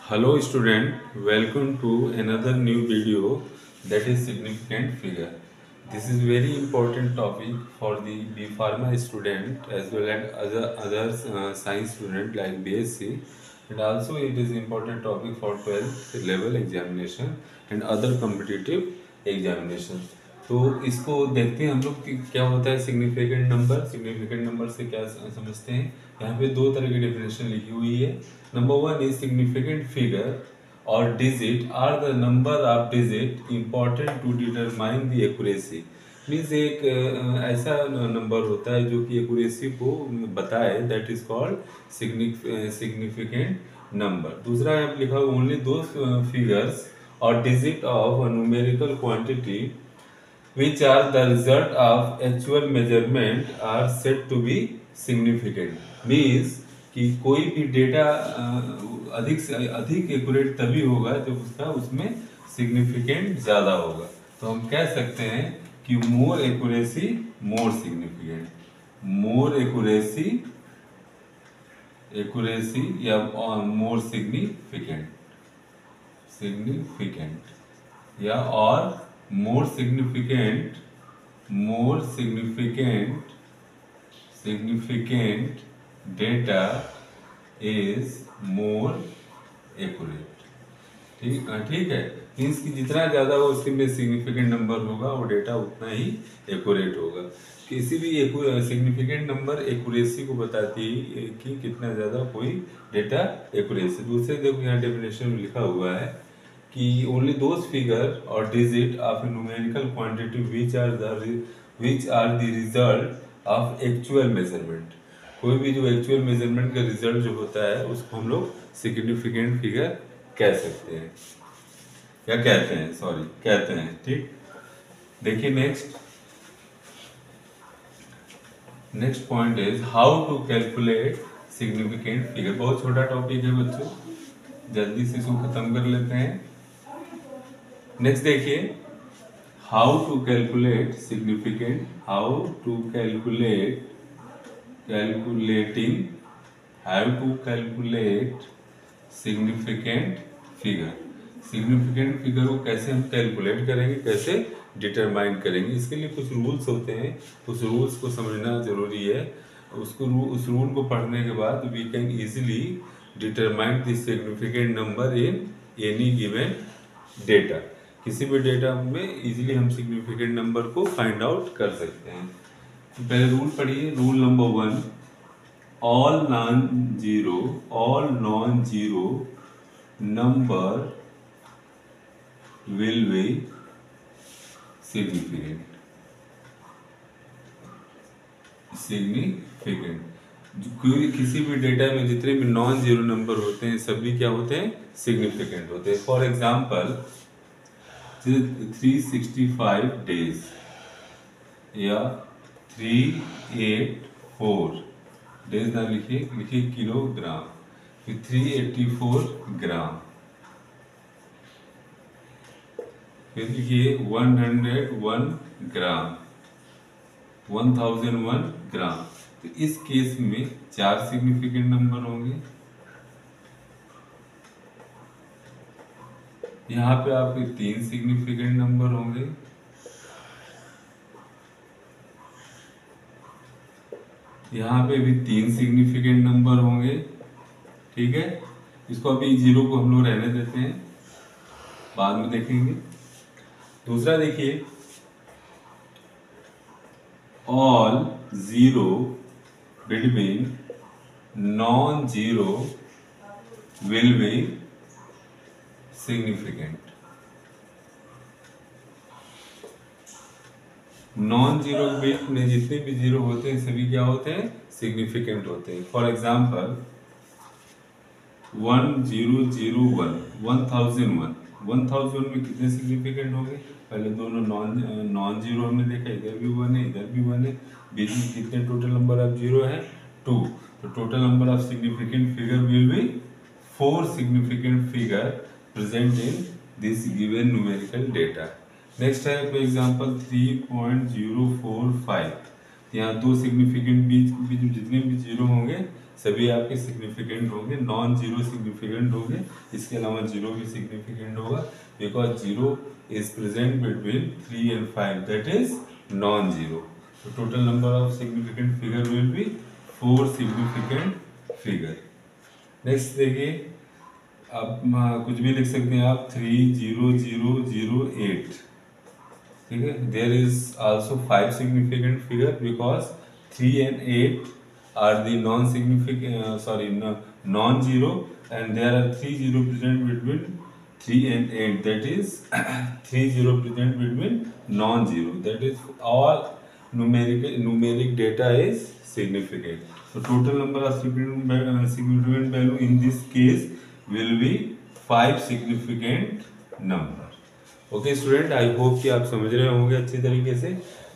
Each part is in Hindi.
Hello student, welcome to another new video that is significant figure. This is very important topic for the B Pharma student as well as other science student like BSc, and also it is important topic for 12th level examination and other competitive examinations. तो इसको देखते हैं हम लोग कि क्या होता है सिग्निफिकेंट नंबर से क्या समझते हैं। यहाँ पे दो तरह की डेफिनेशन लिखी हुई है। Number one is significant figure और digit are the number of digit important to determine the accuracy. Means एक ऐसा नंबर होता है जो कि एक्यूरेसी को बताए, that is called significant number. दूसरा है लिखा हुआ ओनली दो फिगर्स और digit of numerical quantity which are the result of actual measurement are said to be significant। means कि कोई भी डेटा अधिक से अधिक एक्यूरेट तभी होगा जब उसका उसमें सिग्निफिकेंट ज़्यादा होगा। तो हम कह सकते हैं कि मोर एक्यूरेसी मोर सिग्निफिकेंट, मोर एक्यूरेसी या मोर सिग्निफिकेंट या और more significant data is more accurate। ठीक है। मीन्स कि जितना ज़्यादा वो उसके में सिग्निफिकेंट नंबर होगा वो डेटा उतना ही एक्यूरेट होगा। किसी भी सिग्निफिकेंट नंबर एक्यूरेसी को बताती है कि कितना ज़्यादा कोई डेटा एक्यूरेसी। दूसरे देखो यहाँ डेफिनेशन में लिखा हुआ है कि ओनली दोज फिगर और digit of numerical quantity which are the result of actual measurement. कोई भी जो एक्चुअल मेजरमेंट का रिजल्ट जो होता है उसको हम लोग सिग्निफिकेंट फिगर कह सकते हैं या कहते हैं। ठीक, देखिए next point is how to calculate significant figure. बहुत छोटा टॉपिक है बच्चों, जल्दी से इसको खत्म कर लेते हैं। नेक्स्ट देखिए how to calculate significant, significant figure. Significant figure को कैसे हम कैलकुलेट करेंगे, कैसे डिटरमाइन करेंगे, इसके लिए कुछ रूल्स होते हैं। उस रूल्स को समझना जरूरी है। उस रूल को पढ़ने के बाद we can easily determine the significant number in any given data. किसी भी डेटा में इजीली हम सिग्निफिकेंट नंबर को फाइंड आउट कर सकते हैं। तो पहले रूल पढ़िए। Rule number one, all non zero number will be significant. किसी भी डेटा में जितने भी नॉन जीरो नंबर होते हैं सभी क्या होते हैं, सिग्निफिकेंट होते हैं। फॉर एग्जाम्पल 365 डेज या 384 डेज ना लिखिए किलोग्राम, फिर 384 ग्राम, फिर लिखिए 101 ग्राम, 1001 ग्राम। तो इस केस में 4 सिग्निफिकेंट नंबर होंगे। यहाँ पे आपके 3 सिग्निफिकेंट नंबर होंगे। यहाँ पे भी 3 सिग्निफिकेंट नंबर होंगे। ठीक है, इसको अभी जीरो को हम लोग रहने देते हैं, बाद में देखेंगे। दूसरा देखिए, all zero between non zero will be significant. Non zero bit में जितने भी जीरो होते हैं सभी क्या होते हैं, सिग्निफिकेंट होते हैं। फॉर एग्जाम्पल 1001, 1001 में कितने सिग्निफिकेंट होंगे। पहले दोनों नॉन जीरो हमने देखा, इधर भी 1 है इधर भी 1 है, बीच में कितने टोटल नंबर ऑफ जीरो है, 2। तो total number of significant figure will be 4 significant figure present in this given numerical data. Next है फॉर एग्जांपल 3.045। यहाँ 2 सिग्निफिकेंट बीच जितने भी जीरो होंगे सभी आपके सिग्निफिकेंट होंगे, नॉन जीरो सिग्निफिकेंट होंगे, इसके अलावा जीरो भी सिग्निफिकेंट होगा, because zero is present between 3 and 5, that is non zero. तो total number of significant figure will be 4 significant figure. Next देखिए, आप कुछ भी लिख सकते हैं आप, 30008, ठीक है। There is also 5 significant figure because 3 and 8 are the non-zero, and there are 3 zero present between 3 and 8, that is 3 zero present between non-zero, that is all numeric data is significant. So total number of significant value in this case will be 5 significant number। Okay student, I hope कि आप समझ रहे होंगे अच्छी तरीके से।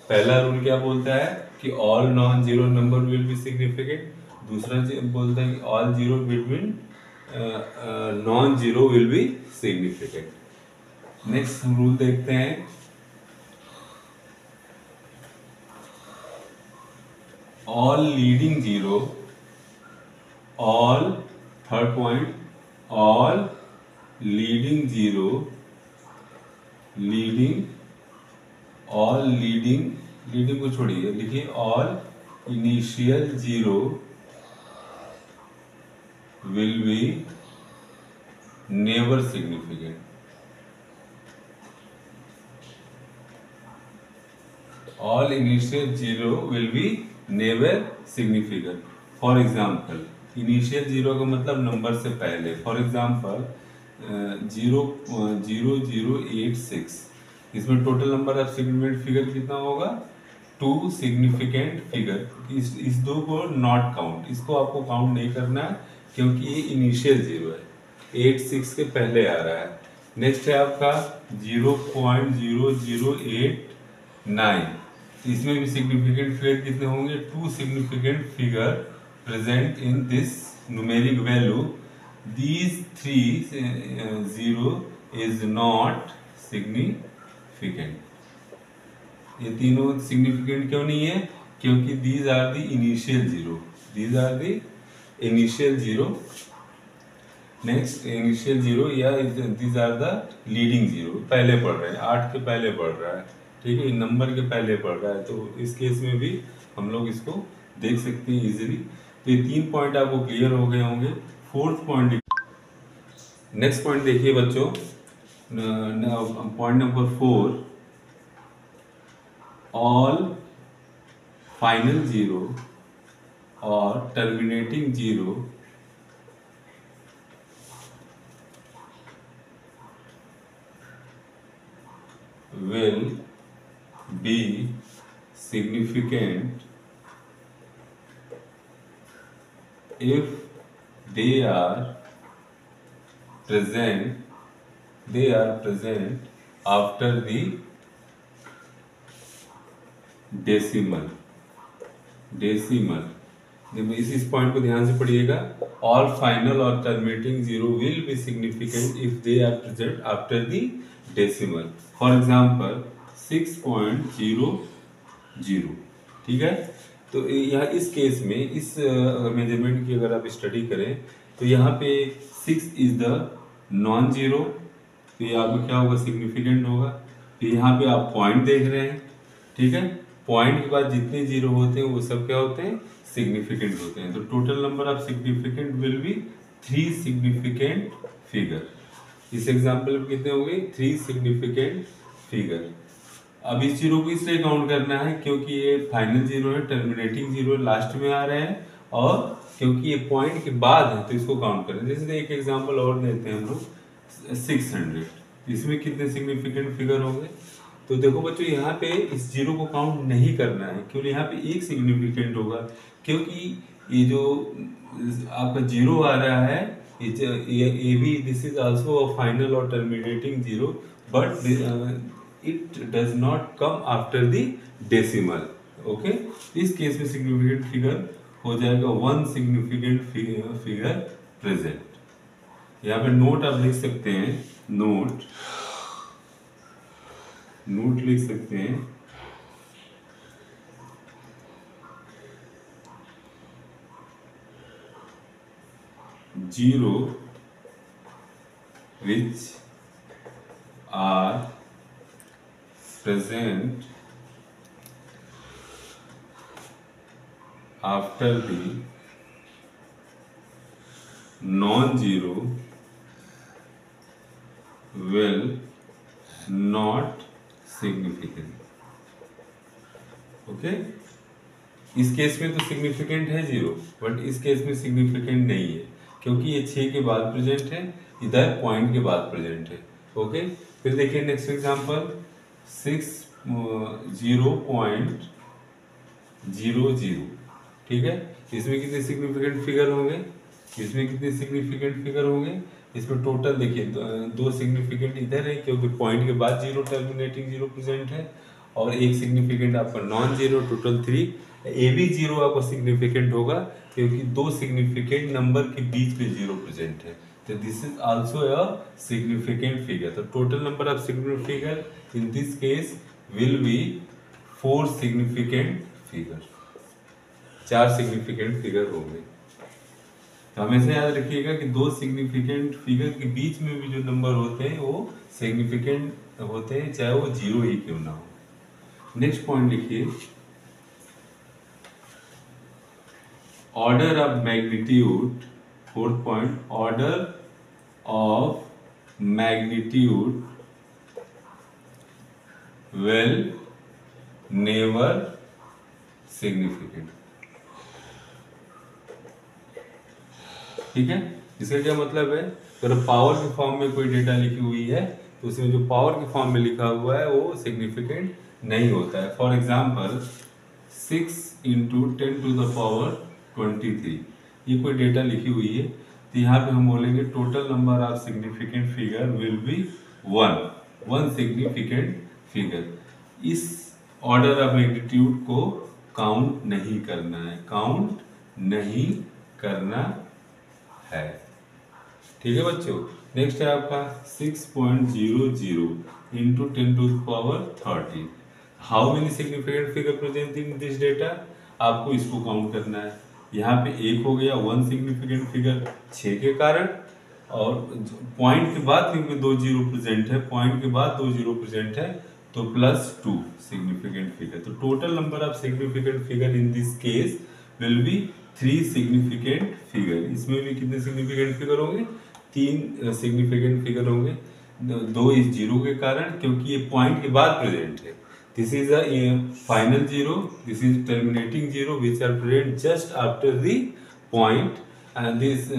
पहला रूल क्या बोलता है कि all non zero number will be significant, दूसरा बोलता है कि all zero between non zero will be significant. Next rule देखते हैं, all leading zero, all, third point, all leading zero, leading, all leading को छोड़िए, लिखिए all initial zero will be never significant. All initial zero will be never significant. For example, initial zero का मतलब नंबर से पहले। फॉर एग्जाम्पल 0.0086, इसमें total number of significant figure कितना होगा? 2 सिग्निफिकेंट फिगर। इस दो को नॉट काउंट, इसको आपको काउंट नहीं करना है क्योंकि ये इनिशियल जीरो है, 86 के पहले आ रहा है। नेक्स्ट है आपका 0.0089, इसमें भी सिग्निफिकेंट फिगर कितने होंगे? 2 significant figure present in this numeric value. These 3 0 is not significant। ये तीनों सिग्निफिकेंट क्यों नहीं है? क्योंकि these are the initial zero, these are the initial zero। Next initial zero या these are the leading zero, पहले पढ़ रहे हैं, 8 के पहले पढ़ रहा है, ठीक है, नंबर के पहले पढ़ रहा है, तो इस केस में भी हम लोग इसको देख सकते हैं इजीली। तो ये 3 पॉइंट आपको क्लियर हो गए होंगे। फोर्थ पॉइंट, नेक्स्ट पॉइंट देखिए बच्चों, point number 4, all final zero और terminating zero will be significant if they are present after the decimal। इस पॉइंट को ध्यान से पढ़िएगा। ऑल फाइनल और terminating zero will be significant if they are present after the decimal. For example 6.00, ठीक है। तो यहाँ इस केस में, इस मेजरमेंट की अगर आप स्टडी करें तो यहाँ पे 6 इज द नॉन जीरो, तो ये आपको क्या होगा? सिग्निफिकेंट होगा। तो यहाँ पे आप पॉइंट देख रहे हैं, ठीक है, पॉइंट के बाद जितने जीरो होते हैं वो सब क्या होते हैं? सिग्निफिकेंट होते हैं। तो total number of significant will be 3 significant figure. इस एग्जाम्पल में कितने हो गए? 3 सिग्निफिकेंट फिगर। अब इस जीरो को इसलिए काउंट करना है क्योंकि ये फाइनल जीरो है, टर्मिनेटिंग जीरो लास्ट में आ रहे हैं, और क्योंकि ये पॉइंट के बाद है तो इसको काउंट करें। जैसे एक एग्जाम्पल और देते हैं हम लोग, 600, इसमें कितने सिग्निफिकेंट फिगर हो गए? तो देखो बच्चों, यहाँ पे इस जीरो को काउंट नहीं करना है क्योंकि यहाँ पे एक सिग्निफिकेंट होगा, क्योंकि ये जो आपका जीरो आ रहा है, ये भी, this is also a final और terminating zero, but it does not come after the decimal. Okay, इस केस में सिग्निफिकेंट फिगर हो जाएगा 1 सिग्निफिकेंट फिगर प्रेजेंट। यहाँ पे नोट आप लिख सकते हैं, नोट लिख सकते हैं, zero which are present after the non-zero will not significant. Okay, इस केस में तो सिग्निफिकेंट है जीरो, बट इस केस में सिग्निफिकेंट नहीं है क्योंकि ये 6 के बाद प्रेजेंट है, इधर पॉइंट के बाद प्रेजेंट है। ओके, फिर देखिए नेक्स्ट एग्जांपल 60.00, ठीक है। इसमें कितने सिग्निफिकेंट फिगर होंगे, इसमें कितने सिग्निफिकेंट फिगर होंगे, इसमें टोटल देखिए दो सिग्निफिकेंट इधर है क्योंकि पॉइंट के बाद जीरो टर्मिनेटिंग जीरो प्रेजेंट है, और एक सिग्निफिकेंट आपका नॉन जीरो, टोटल 3। ए भी जीरो आपका सिग्निफिकेंट होगा क्योंकि दो सिग्निफिकेंट नंबर के बीच में जीरो प्रेजेंट है, तो this is also a significant figure. तो total number of significant figure in this case will be 4 significant figure, 4 significant figure होंगे। तो हमेशा याद रखिएगा कि दो सिग्निफिकेंट फिगर के बीच में भी जो नंबर होते हैं वो सिग्निफिकेंट होते हैं, चाहे वो जीरो ही क्यों ना हो। नेक्स्ट पॉइंट लिखिए, order of magnitude, fourth point, order of magnitude will never significant. ठीक है, इसका क्या मतलब है, अगर पावर के फॉर्म में कोई डेटा लिखी हुई है तो उसमें जो पावर के फॉर्म में लिखा हुआ है वो सिग्निफिकेंट नहीं होता है। फॉर एग्जाम्पल 6 × 10⁻23, ये कोई डेटा लिखी हुई है, तो यहाँ पे हम बोलेंगे total number of significant figure will B 1 significant figure. इस ऑर्डर ऑफ मैग्नीट्यूड को काउंट नहीं करना है, काउंट नहीं करना है। ठीक है बच्चों, नेक्स्ट है आपका 6.00 × 10⁻30। How many significant figure present in this data, आपको इसको काउंट करना है। यहाँ पे एक हो गया 1 सिग्निफिकेंट फिगर 6 के कारण, और पॉइंट के बाद क्योंकि 2 जीरो प्रेजेंट है, पॉइंट के बाद 2 जीरो प्रेजेंट है, तो +2 सिग्निफिकेंट फिगर। तो total number of significant figure in this case will B 3 significant figure. इसमें भी कितने सिग्निफिकेंट फिगर होंगे, 3 सिग्निफिकेंट फिगर होंगे। 2 इस जीरो के कारण क्योंकि ये पॉइंट के बाद प्रेजेंट है। This is a final zero, this is terminating zero which are present just after the point, and this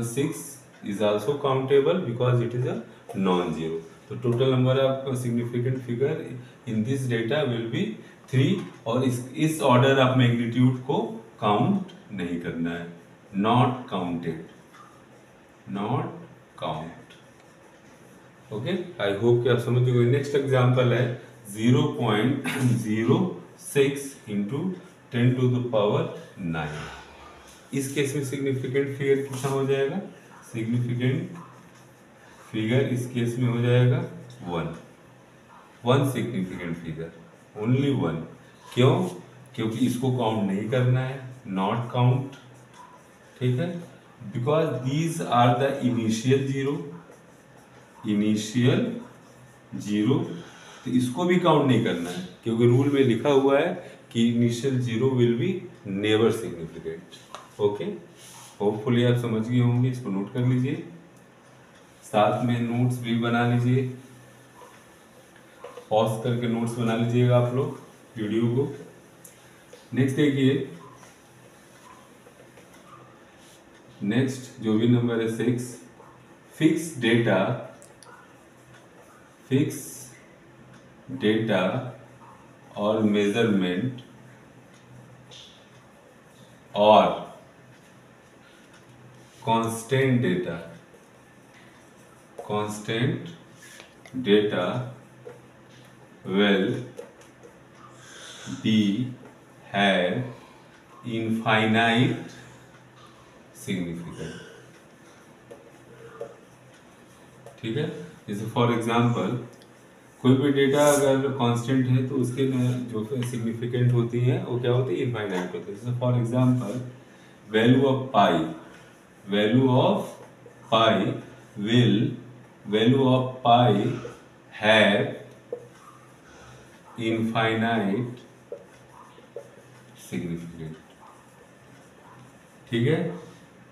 6 is also countable because it is a non-zero. तो total number of significant figure in this data will be 3, और इस ऑर्डर ऑफ मैग्नीट्यूड को काउंट नहीं करना है, not counted, not count. Okay, I hope कि आप समझ गए। नेक्स्ट एग्जांपल है 0.06 × 10⁻9। इस केस में सिग्निफिकेंट फिगर कितना हो जाएगा, सिग्निफिकेंट फिगर इस केस में हो जाएगा 1 सिग्निफिकेंट फिगर, ओनली 1। क्यों, क्योंकि इसको काउंट नहीं करना है, नॉट काउंट। ठीक है, because these are the initial zero, तो इसको भी काउंट नहीं करना है क्योंकि रूल में लिखा हुआ है कि initial zero will be never significant. Okay, hopefully आप समझ गए होंगे, इसको नोट कर लीजिए, साथ में नोट्स भी बना लीजिए, पॉज करके नोट्स बना लीजिएगा आप लोग वीडियो को। नेक्स्ट देखिए, नेक्स्ट जो भी नंबर है 6, फिक्स डेटा और मेजरमेंट और constant data will be have infinite significance। ठीक है, जैसे फॉर एग्जांपल कोई भी डेटा अगर कांस्टेंट है तो उसके जो सिग्निफिकेंट होती है वो क्या होती है, इनफाइनाइट होती है। जैसे for example value of pi value of pi have infinite significant। ठीक है।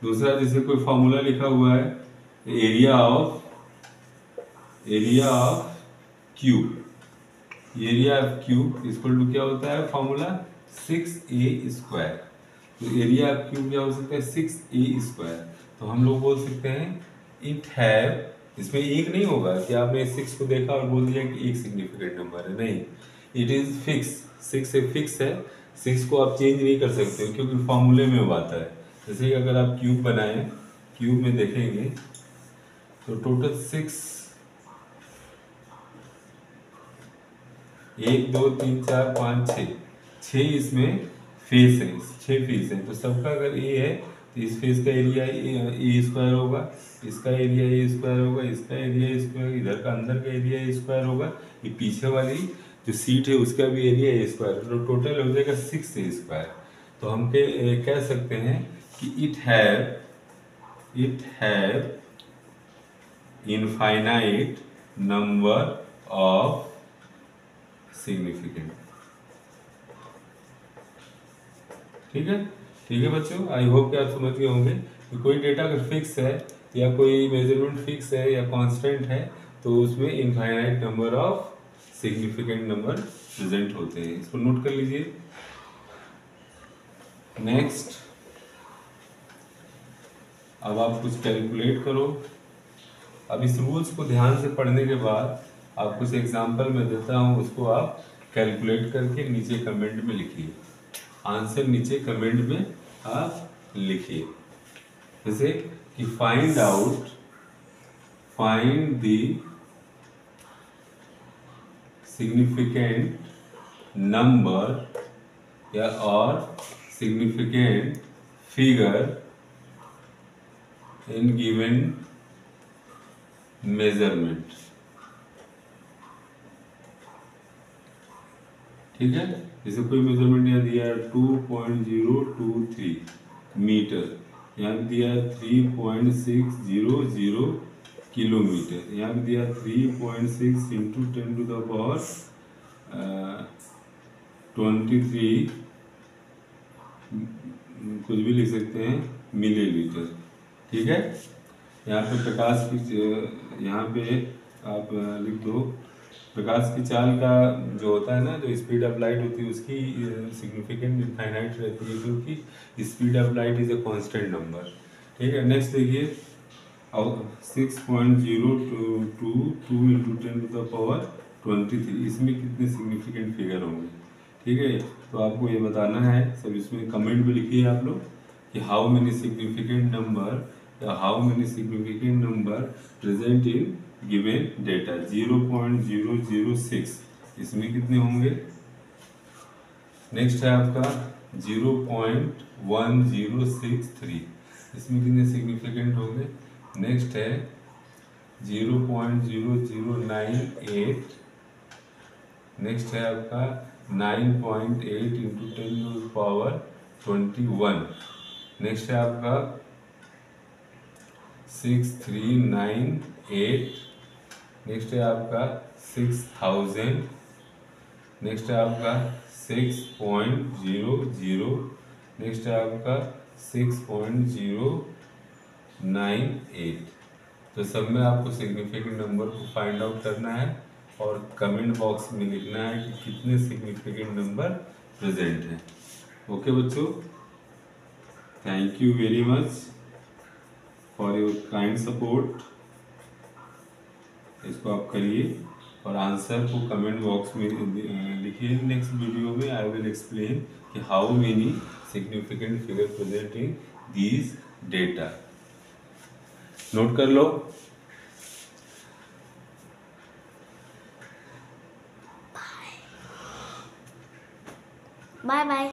दूसरा जैसे कोई फॉर्मूला लिखा हुआ है, area of cube, area of cube equal to क्या होता है फॉर्मूला 6a²। तो एरिया ऑफ क्यूब क्या हो सकता है 6a²। तो हम लोग बोल सकते हैं इट हैव, इसमें एक नहीं होगा कि आपने 6 को देखा और बोल दिया कि एक सिग्निफिकेंट नंबर है, नहीं, इट इज फिक्स। 6 एक फिक्स है, 6 को आप चेंज नहीं कर सकते क्योंकि फॉर्मूले में वो आता है। जैसे कि अगर आप क्यूब बनाएं, क्यूब में देखेंगे तो टोटल 6, 1 2 3 4 5 6 इसमें फेस है, 6 फेस है। तो सबका अगर ए है तो इस फेस का एरिया ए² होगा, इसका एरिया ए² होगा, इसका एरिया ए², इधर का अंदर का एरिया ए² होगा, ये पीछे वाली जो सीट है उसका भी एरिया ए², तो टोटल हो जाएगा 6a²। तो हम कह सकते हैं कि it have infinite number of significant. ठीक है बच्चों, आई होप कि आप समझ गए होंगे कि कोई डेटा अगर फिक्स है या कोई मेजरमेंट फिक्स है या कांस्टेंट है तो उसमें infinite number of significant number present होते हैं। इसको नोट कर लीजिए। नेक्स्ट, अब आप कुछ कैलकुलेट करो। अब इस रूल्स को ध्यान से पढ़ने के बाद आप कुछ एग्जाम्पल मैं देता हूँ, उसको आप कैलकुलेट करके नीचे कमेंट में लिखिए, आंसर नीचे कमेंट में आप लिखिए। जैसे कि फाइंड द सिग्निफिकेंट नंबर या और significant figure in given measurement. ठीक है, जैसे कोई मेजरमेंट यहाँ दिया है 2.023 मीटर, यहाँ पे दिया 3.600 किलोमीटर, यहाँ पे दिया 3.6 इंटू 10⁻23 कुछ भी लिख सकते हैं मिलीलीटर। ठीक है, यहाँ पे प्रकाश की, यहाँ पे आप लिख दो प्रकाश की चाल का जो होता है ना, जो स्पीड ऑफ लाइट होती है उसकी सिग्निफिकेंट इनफाइनाइट रहती है क्योंकि speed of light is a constant number. ठीक है, नेक्स्ट देखिए 6.022 इंटू 10⁻23, इसमें कितने सिग्निफिकेंट फिगर होंगे। ठीक है, तो आपको ये बताना है, सब इसमें कमेंट में लिखिए आप लोग कि how many significant number present in given data. 0.006 इसमें कितने होंगे। नेक्स्ट है आपका 0.1063, इसमें कितने सिग्निफिकेंट होंगे। नेक्स्ट है 0.0098, नेक्स्ट है आपका 9.8 इंटू 10⁻21, नेक्स्ट है आपका 6398, नेक्स्ट है आपका 6000, नेक्स्ट है आपका 6.00, नेक्स्ट है आपका 6.098। तो सब में आपको सिग्निफिकेंट नंबर को फाइंड आउट करना है और कमेंट बॉक्स में लिखना है कि कितने सिग्निफिकेंट नंबर प्रेजेंट हैं। ओके बच्चों, thank you very much for your kind support. इसको आप करिए और आंसर को कमेंट बॉक्स में लिखिए। नेक्स्ट वीडियो में आई विल एक्सप्लेन कि how many significant figure present in these data. Note कर लो। Bye bye.